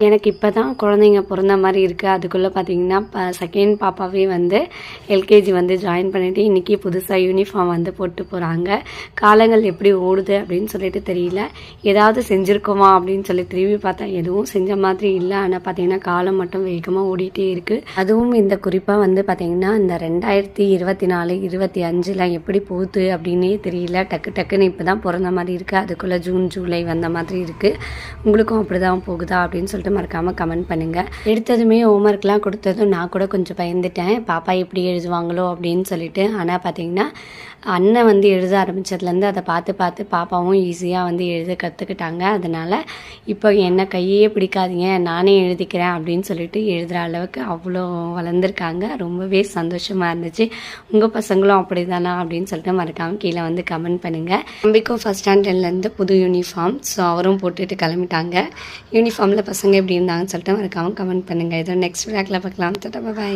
எனக்கு இப்போ தான் குழந்தைங்க பிறந்த மாதிரி இருக்குது. அதுக்குள்ளே பார்த்தீங்கன்னா செகண்ட் பாப்பாவே வந்து எல்கேஜி வந்து ஜாயின் பண்ணிவிட்டு இன்றைக்கி புதுசாக யூனிஃபார்ம் வந்து போட்டு போகிறாங்க. காலங்கள் எப்படி ஓடுது அப்படின்னு சொல்லிட்டு தெரியல. ஏதாவது செஞ்சுருக்கோமா அப்படின்னு சொல்லி திரும்பி பார்த்தா எதுவும் செஞ்ச மாதிரி இல்லை. ஆனால் பார்த்தீங்கன்னா காலம் மட்டும் வேகமாக ஓடிட்டே இருக்குது. அதுவும் இந்த குறிப்பாக வந்து பார்த்திங்கன்னா இந்த 2024 25 எப்படி போகுது அப்படின்னே தெரியல. டக்குன்னு இப்போ தான் பிறந்த மாதிரி இருக்குது. அதுக்குள்ளே ஜூன் ஜூலை வந்த மாதிரி இருக்குது. உங்களுக்கும் அப்படி தான் போகுதா அப்படின்னு சொல்லிட்டு மறக்காமல் கமெண்ட் பண்ணுங்கள். எடுத்ததுமே ஹோம்ஒர்க்லாம் கொடுத்ததும் நான் கூட கொஞ்சம் பயந்துட்டேன், பாப்பா எப்படி எழுதுவாங்களோ அப்படின்னு சொல்லிட்டு. ஆனால் பார்த்தீங்கன்னா அண்ணன் வந்து எழுத ஆரம்பித்ததுலேருந்து அதை பார்த்து பாப்பாவும் ஈஸியாக வந்து எழுத கற்றுக்கிட்டாங்க. அதனால் இப்போ என்ன கையே பிடிக்காதீங்க, நானே எழுதிக்கிறேன் அப்படின்னு சொல்லிட்டு எழுதுகிற அளவுக்கு அவ்வளோ வளர்ந்துருக்காங்க. ரொம்பவே சந்தோஷமாக இருந்துச்சு. உங்கள் பசங்களும் அப்படி தானா அப்படின்னு சொல்லிட்டு மறக்காமல் கீழே வந்து கமெண்ட் பண்ணுங்கள். தம்பிக்கும் ஃபஸ்ட் ஸ்டாண்டர்ட்லேருந்து புது யூனிஃபார்ம், ஸோ அவரும் போட்டுட்டு கிளம்பிட்டாங்க. யூனிஃபார்மில் பசங்க எப்படி இருந்தாங்கன்னு சொல்லிட்டு மறக்காமல் கமெண்ட் பண்ணுங்கள். இதோ நெக்ஸ்ட் விளாக்ல பார்க்கலாம். பாய்.